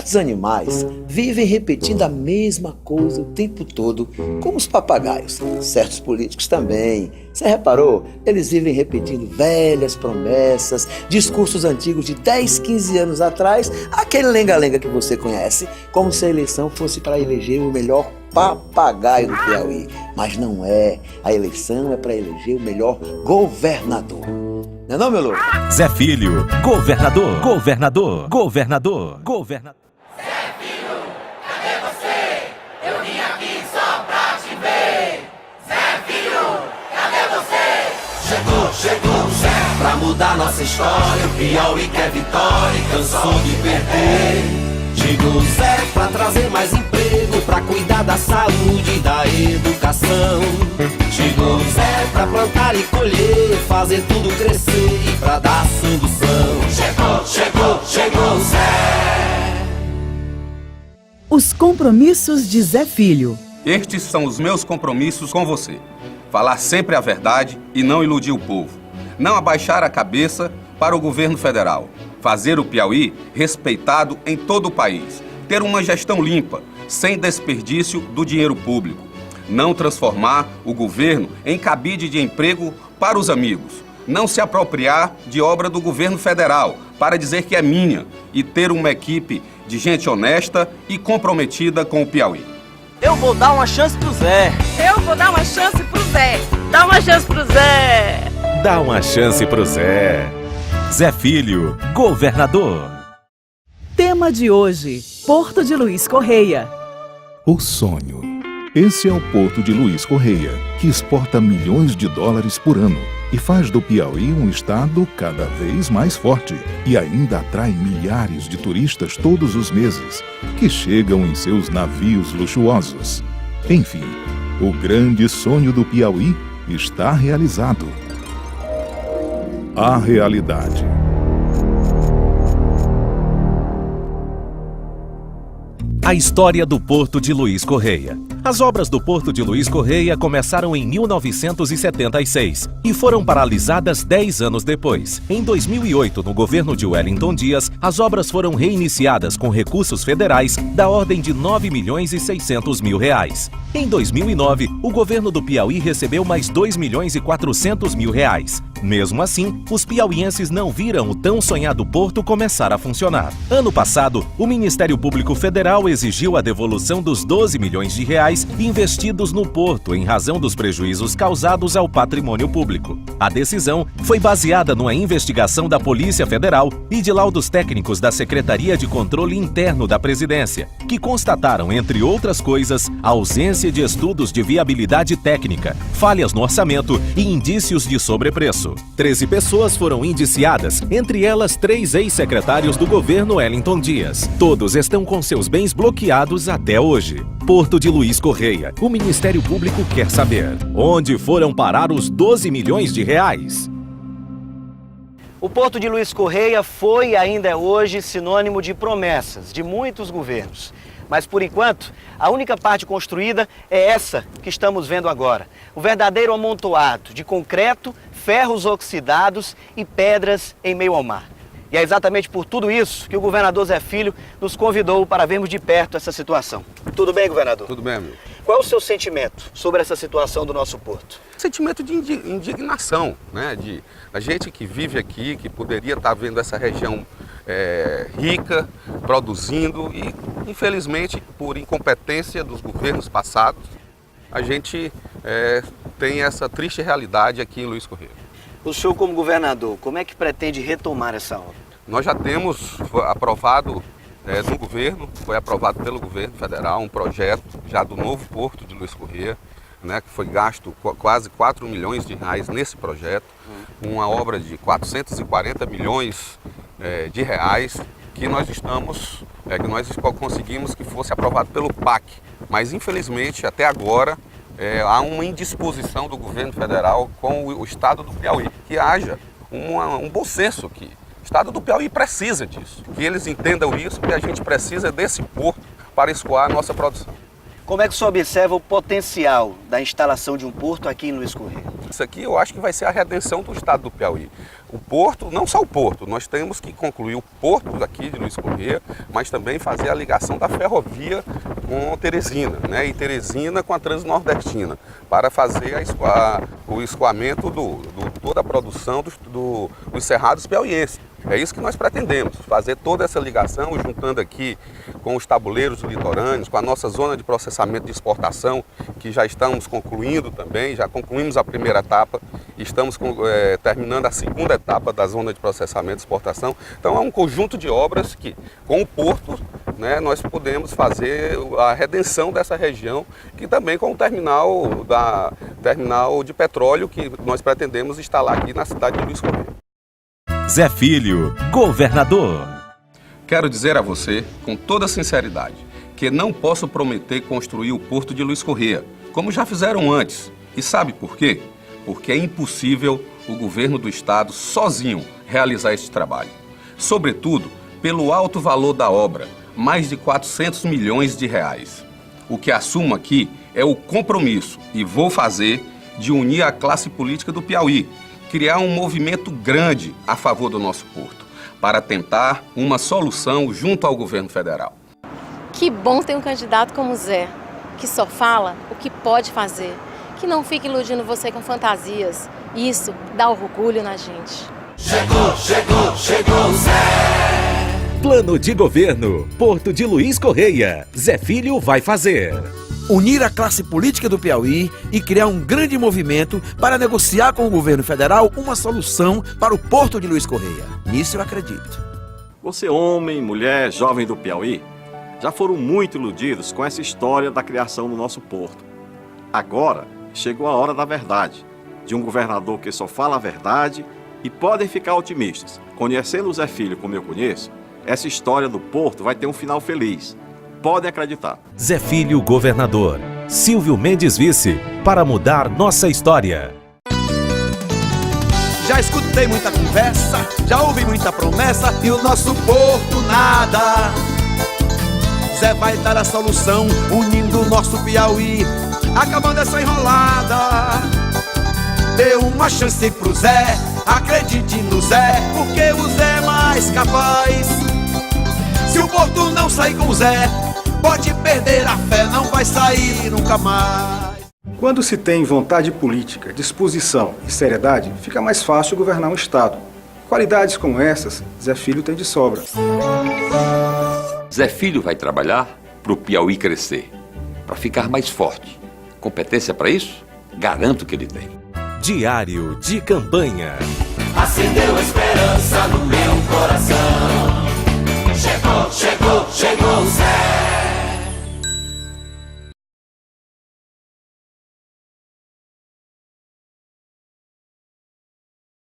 Certos animais vivem repetindo a mesma coisa o tempo todo, como os papagaios. Certos políticos também. Você reparou? Eles vivem repetindo velhas promessas, discursos antigos de 10, 15 anos atrás, aquele lenga-lenga que você conhece, como se a eleição fosse para eleger o melhor papagaio do Piauí. Mas não é. A eleição é para eleger o melhor governador. Não é não, meu louco? Zé Filho, governador, governador, governador, governador. Zé Filho, cadê você? Eu vim aqui só pra te ver. Zé Filho, cadê você? Chegou o Zé pra mudar nossa história. O Piauí quer vitória e cansou de perder. Chegou o Zé pra trazer mais emprego, pra cuidar da saúde e da educação. Chegou o Zé pra plantar e colher, fazer tudo crescer e pra dar solução. Chegou o Zé. Os compromissos de Zé Filho. Estes são os meus compromissos com você. Falar sempre a verdade e não iludir o povo. Não abaixar a cabeça para o governo federal. Fazer o Piauí respeitado em todo o país. Ter uma gestão limpa, sem desperdício do dinheiro público. Não transformar o governo em cabide de emprego para os amigos. Não se apropriar de obra do governo federal para dizer que é minha. E ter uma equipe de gente honesta e comprometida com o Piauí. Eu vou dar uma chance pro Zé. Eu vou dar uma chance pro Zé. Dá uma chance pro Zé. Dá uma chance pro Zé. Zé Filho, governador. Tema de hoje: Porto de Luiz Correia. O sonho. Esse é o Porto de Luiz Correia, que exporta milhões de dólares por ano e faz do Piauí um estado cada vez mais forte e ainda atrai milhares de turistas todos os meses, que chegam em seus navios luxuosos. Enfim, o grande sonho do Piauí está realizado. A realidade. A história do Porto de Luiz Correia. As obras do Porto de Luiz Correia começaram em 1976 e foram paralisadas 10 anos depois. Em 2008, no governo de Wellington Dias, as obras foram reiniciadas com recursos federais da ordem de R$ 9.600.000. Em 2009, o governo do Piauí recebeu mais R$ 2.400.000. Mesmo assim, os piauienses não viram o tão sonhado porto começar a funcionar. Ano passado, o Ministério Público Federal exigiu a devolução dos 12 milhões de reais investidos no porto em razão dos prejuízos causados ao patrimônio público. A decisão foi baseada numa investigação da Polícia Federal e de laudos técnicos da Secretaria de Controle Interno da Presidência, que constataram, entre outras coisas, a ausência de estudos de viabilidade técnica, falhas no orçamento e indícios de sobrepreço. 13 pessoas foram indiciadas, entre elas 3 ex-secretários do governo Wellington Dias. Todos estão com seus bens bloqueados até hoje. Porto de Luiz Correia. O Ministério Público quer saber: onde foram parar os 12 milhões de reais? O Porto de Luiz Correia foi e ainda é hoje sinônimo de promessas de muitos governos. Mas, por enquanto, a única parte construída é essa que estamos vendo agora. O verdadeiro amontoado de concreto, ferros oxidados e pedras em meio ao mar. E é exatamente por tudo isso que o governador Zé Filho nos convidou para vermos de perto essa situação. Tudo bem, governador? Tudo bem, amigo. Qual é o seu sentimento sobre essa situação do nosso porto? Sentimento de indignação, né? A gente que vive aqui, que poderia estar vendo essa região rica, produzindo e, infelizmente, por incompetência dos governos passados, a gente tem essa triste realidade aqui em Luiz Correia. O senhor, como governador, como é que pretende retomar essa obra? Nós já temos aprovado no governo, foi aprovado pelo governo federal um projeto já do novo Porto de Luiz Correia, né, que foi gasto quase 4 milhões de reais nesse projeto, uma obra de 440 milhões de reais que nós conseguimos que fosse aprovado pelo PAC, mas infelizmente até agora há uma indisposição do governo federal com o estado do Piauí, que haja um bom senso aqui. O estado do Piauí precisa disso, que eles entendam isso, que a gente precisa desse porto para escoar a nossa produção. Como é que o senhor observa o potencial da instalação de um porto aqui em Luiz Correia? Isso aqui eu acho que vai ser a redenção do estado do Piauí. O porto, não só o porto, nós temos que concluir o porto aqui de Luiz Correia, mas também fazer a ligação da ferrovia com Teresina, né? E Teresina com a Transnordestina, para fazer o escoamento toda a produção dos cerrados piauienses. É isso que nós pretendemos, fazer toda essa ligação, juntando aqui com os tabuleiros litorâneos, com a nossa zona de processamento de exportação, que já estamos concluindo também, já concluímos a primeira etapa, estamos terminando a segunda etapa da zona de processamento e exportação. Então é um conjunto de obras que, com o porto, né, nós podemos fazer a redenção dessa região, que também com o terminal de petróleo que nós pretendemos instalar aqui na cidade de Luiz Correia. Zé Filho, governador. Quero dizer a você, com toda sinceridade, que não posso prometer construir o porto de Luiz Correia, como já fizeram antes. E sabe por quê? Porque é impossível o governo do estado sozinho realizar este trabalho. Sobretudo pelo alto valor da obra, mais de 400 milhões de reais. O que assumo aqui é o compromisso, e vou fazer, de unir a classe política do Piauí, criar um movimento grande a favor do nosso porto, para tentar uma solução junto ao governo federal. Que bom ter um candidato como o Zé, que só fala o que pode fazer, que não fica iludindo você com fantasias. Isso dá orgulho na gente. Chegou o Zé! Plano de governo, Porto de Luiz Correia. Zé Filho vai fazer. Unir a classe política do Piauí e criar um grande movimento para negociar com o governo federal uma solução para o Porto de Luiz Correia. Nisso eu acredito. Você, homem, mulher, jovem do Piauí, já foram muito iludidos com essa história da criação do nosso porto. Agora chegou a hora da verdade, de um governador que só fala a verdade, e podem ficar otimistas. Conhecendo o Zé Filho como eu conheço, essa história do porto vai ter um final feliz. Podem acreditar. Zé Filho, governador. Silvio Mendes, vice, para mudar nossa história. Já escutei muita conversa, já ouvi muita promessa e o nosso porto nada. Zé vai dar a solução, unindo o nosso Piauí, acabando essa enrolada. Dê uma chance pro Zé, acredite no Zé, porque o Zé é mais capaz. Se o porto não sair com o Zé, pode perder a fé, não vai sair nunca mais. Quando se tem vontade política, disposição e seriedade, fica mais fácil governar um estado. Qualidades como essas, Zé Filho tem de sobra. Zé Filho vai trabalhar para o Piauí crescer, para ficar mais forte. Competência para isso? Garanto que ele tem. Diário de campanha. Acendeu a esperança no meu coração. Chegou o Zé!